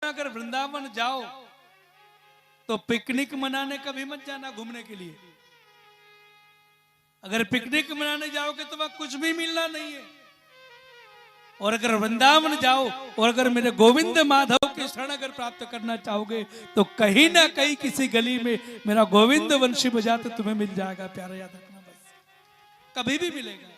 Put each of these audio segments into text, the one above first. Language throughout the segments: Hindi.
अगर वृंदावन जाओ तो पिकनिक मनाने कभी मत जाना घूमने के लिए। अगर पिकनिक मनाने जाओगे तो वहां कुछ भी मिलना नहीं है। और अगर वृंदावन जाओ और अगर मेरे गोविंद माधव की शरण अगर प्राप्त करना चाहोगे तो कहीं ना कहीं किसी गली में मेरा गोविंद वंशी बजाते तुम्हें मिल जाएगा। प्यारा याद रखना, बस कभी भी मिलेगा,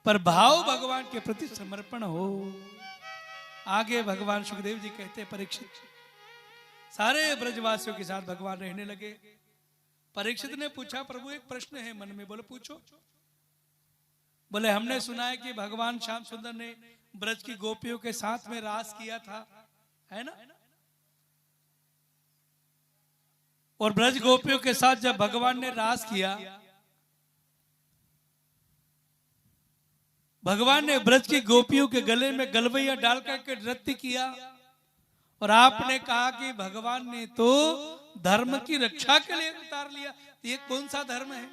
पर भाव भगवान के प्रति समर्पण हो। आगे भगवान सुखदेव जी कहते हैं, परीक्षित सारे ब्रजवासियों के साथ भगवान रहने लगे। परीक्षित ने पूछा, प्रभु एक प्रश्न है मन में। बोले पूछो। बोले हमने सुना है कि भगवान श्याम सुंदर ने ब्रज की गोपियों के साथ में रास किया था, है ना? और ब्रज गोपियों के साथ जब भगवान ने रास किया, भगवान ने ब्रज की गोपियों के गले में गलवैया डाल करके नृत्य किया। और आपने कहा कि भगवान ने तो धर्म की रक्षा के लिए उतार लिया। ये कौन सा धर्म है?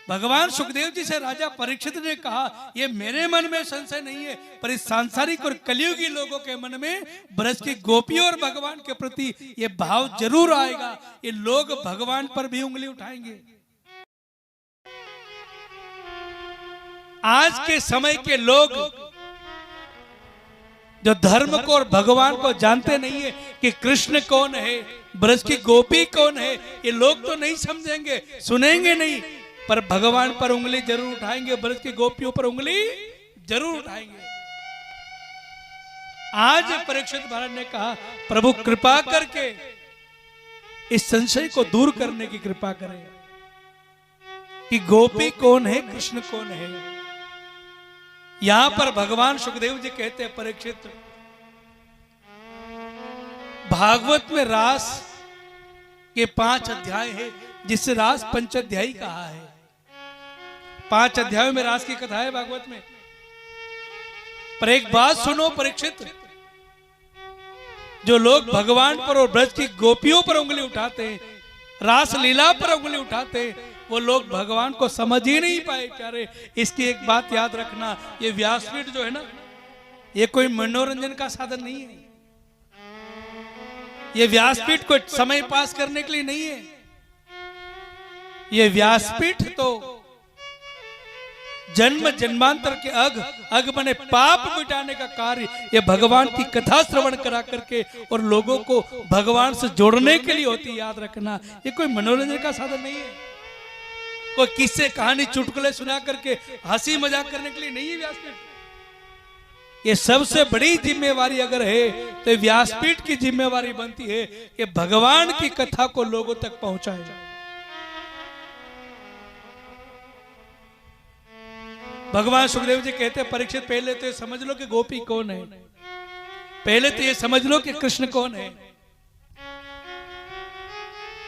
भगवान सुखदेव जी से राजा परीक्षित ने कहा, ये मेरे मन में संशय नहीं है, पर इस सांसारिक और कलियुगी लोगों के मन में ब्रज की गोपियों और भगवान के प्रति ये भाव जरूर आएगा। ये लोग भगवान पर भी उंगली उठाएंगे। आज के समय के लोग जो धर्म को और भगवान को जानते नहीं है कि कृष्ण कौन है, ब्रज की गोपी कौन है, ये लोग तो नहीं समझेंगे, सुनेंगे नहीं, पर भगवान पर उंगली जरूर उठाएंगे, ब्रज की गोपियों पर उंगली जरूर उठाएंगे। आज परीक्षित महाराज ने कहा, प्रभु कृपा करके इस संशय को दूर करने की कृपा करें कि गोपी कौन है, कृष्ण कौन है। यहां पर भगवान सुखदेव जी कहते हैं, परीक्षित भागवत में रास के 5 अध्याय है, जिससे रास पंचाध्यायी कहा है। 5 अध्यायों में रास की कथा है भागवत में। पर एक बात सुनो परीक्षित, जो लोग भगवान पर और ब्रज की गोपियों पर उंगली उठाते हैं, रास लीला पर उंगली उठाते हैं, वो लोग भगवान को समझ ही नहीं पाए। प्यारे, इसकी एक बात याद रखना, ये व्यासपीठ जो है ना, ये कोई मनोरंजन का साधन नहीं है। ये व्यासपीठ कोई समय पास करने के लिए नहीं है। ये व्यासपीठ तो जन्म जन्मांतर के अग बने पाप मिटाने का कार्य ये भगवान की कथा श्रवण करा करके और लोगों को भगवान से जोड़ने के लिए होती। याद रखना, ये कोई मनोरंजन का साधन नहीं है, कोई किस्से कहानी चुटकुले सुना करके हंसी मजाक करने के लिए नहीं है व्यासपीठ। ये सबसे बड़ी जिम्मेवारी अगर है तो व्यासपीठ की जिम्मेवारी बनती है कि भगवान की कथा को लोगों तक पहुंचाए। भगवान सुखदेव जी कहते हैं, परीक्षित पहले तो ये समझ लो कि गोपी कौन है, पहले तो ये समझ लो कि कृष्ण कौन है।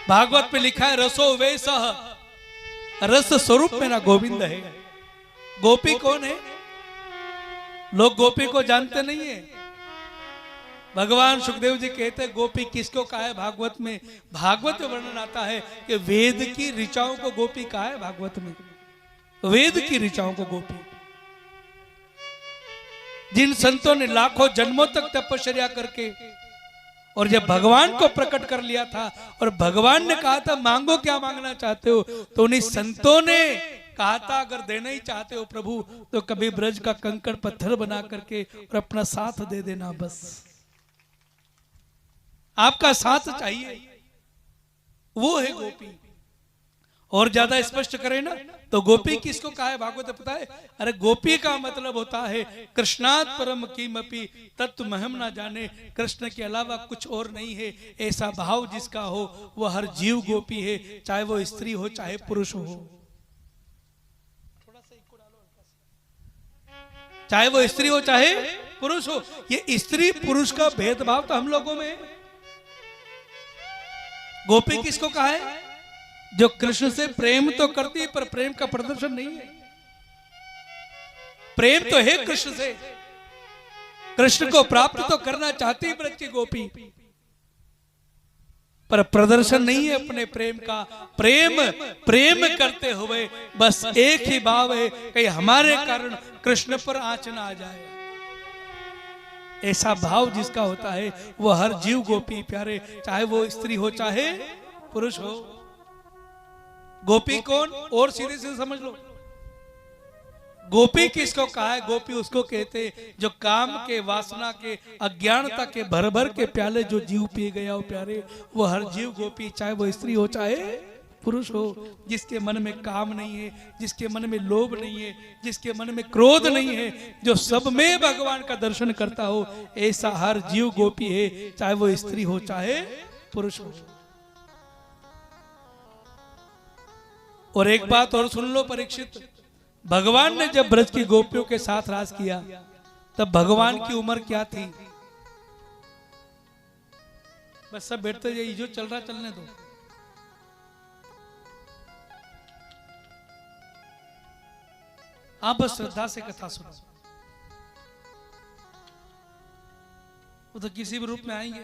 भागवत में लिखा है, रसो वैसह, रस स्वरूप मेरा गोविंद है। गोपी कौन है? लोग गोपी को जानते नहीं है। भगवान सुखदेव जी कहते हैं, गोपी किसको कहा है भागवत में? भागवत में वर्णन आता है कि वेद की ऋचाओं को गोपी कहा है। भागवत में वेद की ऋचाओं को गोपी, जिन संतों ने लाखों जन्मों तक तपस्या करके और जब भगवान को प्रकट कर लिया था और भगवान ने कहा था मांगो क्या मांगना चाहते हो, तो उन्हीं संतों ने कहा था अगर देना ही चाहते हो प्रभु तो कभी ब्रज का कंकड़ पत्थर बना करके और अपना साथ दे देना, बस आपका साथ चाहिए। वो है गोपी। और ज्यादा स्पष्ट करें ना तो गोपी किसको कहा है भागवत में पता है? अरे गोपी का मतलब होता है कृष्णात् परम किमपि तत्त्वमहं न जाने, कृष्ण के अलावा कुछ और नहीं है। ऐसा भाव जिसका हो वह हर जीव गोपी है, चाहे वो स्त्री हो चाहे पुरुष हो। चाहे वो स्त्री हो चाहे पुरुष हो। ये स्त्री पुरुष का भेदभाव तो हम लोगों में। गोपी किसको कहा है? जो कृष्ण से प्रेम तो करती है पर प्रेम का प्रदर्शन नहीं है। प्रेम तो है कृष्ण से, कृष्ण को प्राप्त तो करना चाहती है ब्रज की गोपी, पर प्रदर्शन नहीं है अपने प्रेम का। प्रेम करते हुए बस एक ही भाव है कि हमारे कारण कृष्ण पर आंच ना आ जाए। ऐसा भाव जिसका होता है वो हर जीव गोपी प्यारे, चाहे वो स्त्री हो चाहे पुरुष हो। गोपी कौन? और सीधे से समझ लो, गोपी किसको कहा है? गोपी उसको कहते जो काम के, वासना के, अज्ञानता के भर भर के प्याले जो जीव पी गया हो प्यारे, वो हर जीव गोपी, चाहे वो स्त्री हो चाहे पुरुष हो, जिसके मन में काम नहीं है, जिसके मन में लोभ नहीं है, जिसके मन में क्रोध नहीं है, जो सब में भगवान का दर्शन करता हो, ऐसा हर जीव गोपी है, चाहे वो स्त्री हो चाहे पुरुष हो। और एक बात और सुन लो परीक्षित, भगवान ने जब ब्रज की गोपियों के साथ राज किया तब भगवान की उम्र क्या थी? बस सब बैठते जाइए, जो चल रहा चलने दो। आप बस श्रद्धा से कथा सुनो। वो तो किसी भी रूप में आएंगे,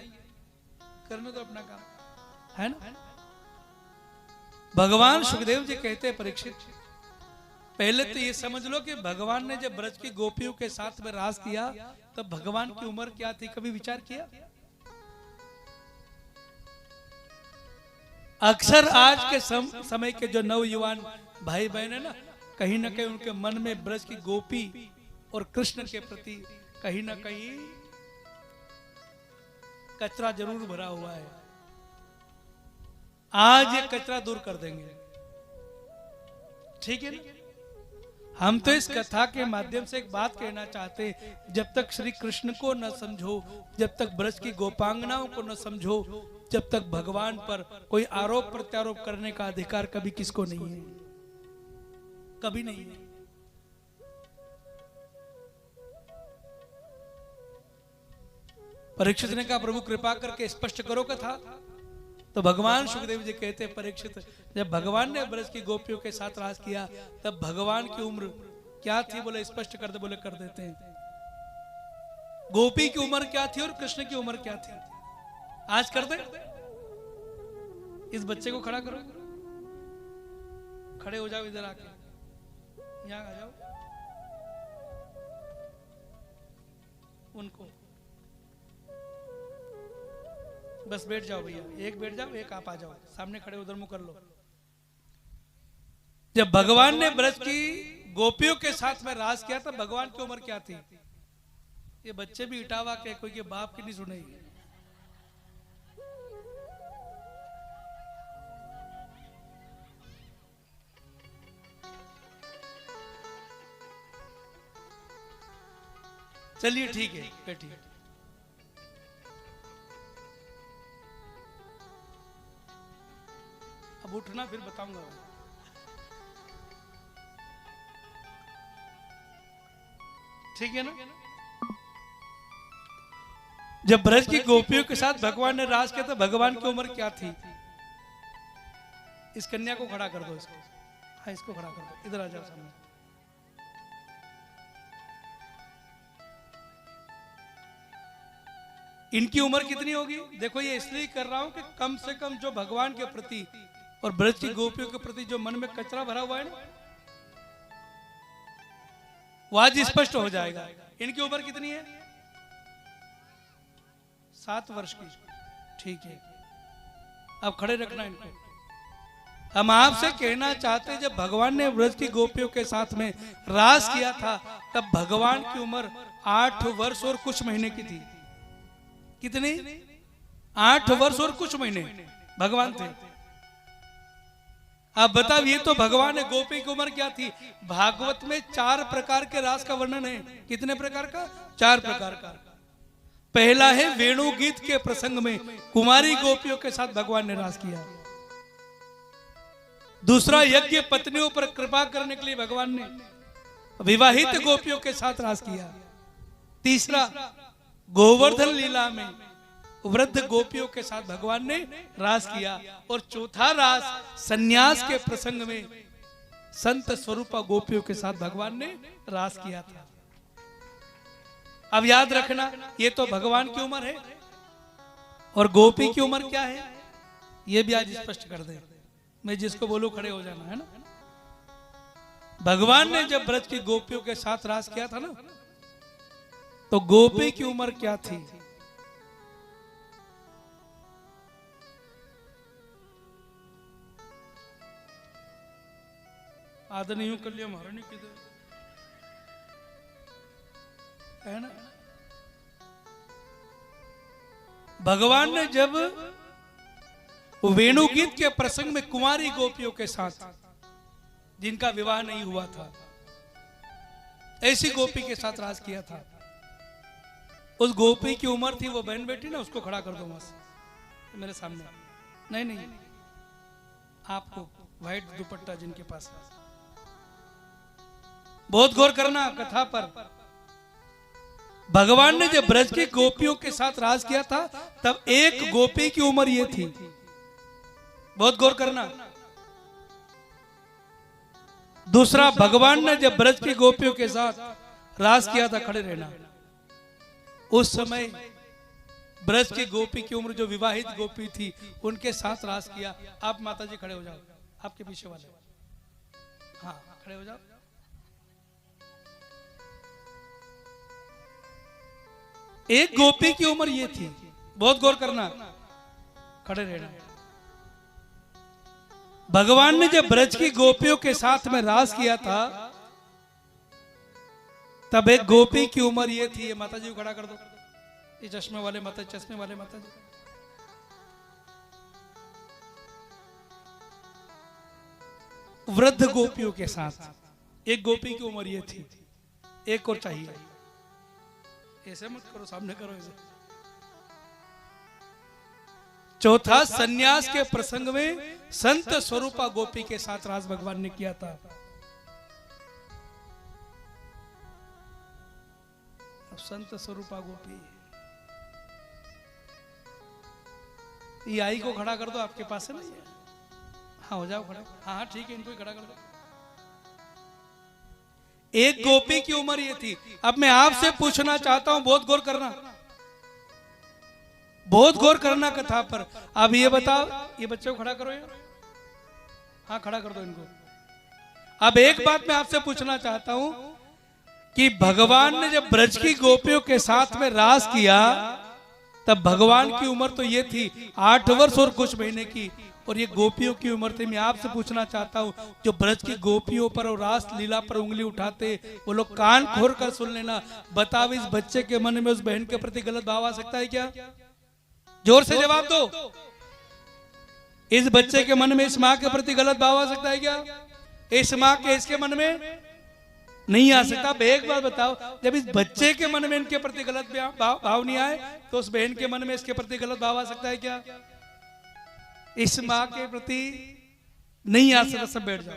करने तो अपना काम है ना। भगवान सुखदेव जी कहते हैं परीक्षित, पहले तो ये समझ लो कि भगवान ने जब ब्रज की गोपियों के साथ में राज किया तब भगवान की उम्र क्या थी? कभी विचार किया? अक्सर आज के समय के जो नवयुवान भाई बहन है ना, कहीं ना कहीं उनके मन में ब्रज की गोपी और कृष्ण के प्रति कहीं ना कहीं कचरा जरूर भरा हुआ है। आज ये कचरा दूर कर देंगे, ठीक है ना। हम तो इस कथा के माध्यम से एक बात कहना चाहते, जब तक श्री कृष्ण को न समझो, जब तक ब्रज की गोपांगनाओं को न समझो, जब तक भगवान पर कोई आरोप प्रत्यारोप करने का अधिकार कभी किसको नहीं है, कभी नहीं है। परीक्षित ने कहा प्रभु कृपा करके स्पष्ट करो कथा। तो भगवान सुखदेव जी कहते हैं परीक्षित, जब भगवान ने ब्रज की गोपियों के साथ राज किया तब भगवान की उम्र क्या थी? बोले स्पष्ट कर दे। बोले कर देते हैं। गोपी की उम्र क्या थी और कृष्ण की उम्र क्या थी? आज कर दे। इस बच्चे को खड़ा करो, खड़े हो जाओ, इधर आके यहां आ जाओ। उनको बस बैठ जाओ भैया, एक बैठ जाओ, एक आप आ जाओ सामने खड़े, उधर मुंह कर लो। जब भगवान ने ब्रज की गोपियों के साथ में राज किया था, भगवान की उम्र क्या थी? ये बच्चे भी इटावा के, कोई के बाप की नहीं सुनेगी। चलिए ठीक है, बैठिए। अब उठना, फिर बताऊंगा। ठीक है ना। जब ब्रज की गोपियों के साथ भगवान ने राज किया था, भगवान की उम्र क्या थी? इस कन्या को खड़ा कर दो, इसको, हाँ इसको खड़ा कर दो, इधर आ जाओ सामने। इनकी उम्र कितनी होगी? देखो ये इसलिए कर रहा हूं कि कम से कम जो भगवान के प्रति और ब्रज की गोपियों के प्रति जो मन में कचरा भरा हुआ है ना, वो आज स्पष्ट हो जाएगा। इनकी उम्र कितनी है? 7 वर्ष की। ठीक है, अब खड़े रखना इनको। हम आपसे कहना चाहते, जब भगवान ने ब्रज की गोपियों के साथ में राज किया था तब भगवान की उम्र 8 वर्ष और कुछ महीने की थी। कितनी? 8 वर्ष और कुछ महीने भगवान थे। आप बताओ, ये तो भगवान ने गोपी की उम्र क्या थी? भागवत में 4 प्रकार के रास का वर्णन है। कितने प्रकार का? 4 प्रकार का। पहला है वेणु गीत के प्रसंग में कुमारी गोपियों के साथ भगवान ने रास किया। दूसरा, यज्ञ पत्नियों पर कृपा करने के लिए भगवान ने विवाहित गोपियों के साथ रास किया। तीसरा, गोवर्धन लीला में वृद्ध गोपियों के साथ भगवान ने रास किया। और चौथा रास सन्यास के प्रसंग में संत स्वरूपा गोपियों के साथ भगवान ने रास किया था। अब याद रखना, ये तो भगवान की उम्र है, और गोपी की उम्र क्या है ये भी आज स्पष्ट कर दे। मैं जिसको बोलूं खड़े हो जाना, है ना। भगवान ने जब ब्रज की गोपियों के साथ रास किया था ना, तो गोपी की उम्र क्या थी? आदरणीय कल्याण महारानी किधर है ना? भगवान ने जब वेणु गीत के प्रसंग में कुंवारी गोपियों के साथ, जिनका विवाह नहीं हुआ था, ऐसी गोपी के साथ राज किया था, उस गोपी की उम्र थी, वो बहन बेटी ना, उसको खड़ा कर दो वहां से मेरे सामने। नहीं नहीं, आपको व्हाइट दुपट्टा जिनके पास है, बहुत गौर करना कथा पर। भगवान ने जब ब्रज की गोपियों के साथ राज किया था, तब एक गोपी की उम्र ये थी, बहुत गौर करना। दूसरा, भगवान ने जब ब्रज की गोपियों के साथ राज किया था, खड़े रहना, उस समय ब्रज की गोपी की उम्र, जो विवाहित गोपी थी, उनके साथ राज किया। आप माता जी खड़े हो जाओ, आपके पीछे वाले, हाँ खड़े हो जाओ। एक गोपी की उम्र ये थी, बहुत गौर करना, खड़े रहना। भगवान ने जब ब्रज की गोपियों के साथ में राज किया था, तब एक गोपी की उम्र ये थी। ये माता जी को खड़ा कर दो, ये चश्मे वाले माता, चश्मे वाले माता जी। वृद्ध गोपियों के साथ एक गोपी की उम्र ये थी। एक और चाहिए, ऐसे मत करो, सामने करो ऐसे। चौथा, सन्यास के प्रसंग में संत स्वरूपा गोपी के साथ राज भगवान ने किया था। संत स्वरूपा गोपी, ये आई को खड़ा कर दो, आपके पास है ना? हाँ हो जाओ खड़ा, हाँ हाँ ठीक है, इनको ही खड़ा कर दो। एक गोपी की उम्र ये थी। अब मैं आपसे पूछना चाहता हूं, बहुत गौर करना, बहुत गौर करना कथा पर। अब ये बताओ, ये बच्चे को खड़ा करो यार, हाँ खड़ा कर दो इनको। अब एक बात मैं आपसे पूछना चाहता हूं कि भगवान ने जब ब्रज की गोपियों के साथ में राज किया, तब भगवान की उम्र तो ये थी 8 वर्ष और कुछ महीने की, और ये गोपियों की उम्र थी। मैं आपसे पूछना चाहता हूं, जो ब्रज की गोपियों पर और रास लीला पर उंगली उठाते, वो लोग कान खोल कर सुन लेना। बताओ, इस बच्चे के मन में उस बहन के प्रति गलत भाव आ सकता है क्या? जोर से जवाब दो। इस बच्चे के मन में इस माँ के प्रति गलत भाव आ सकता है क्या? इस माँ के इसके मन में नहीं आ सकता। अब एक बात बताओ, जब इस बच्चे के मन में इनके प्रति गलत भाव नहीं आए, तो उस बहन के मन में इसके प्रति गलत भाव आ सकता है क्या? इस माँ के प्रति नहीं आ सकता। सब बैठ जाओ।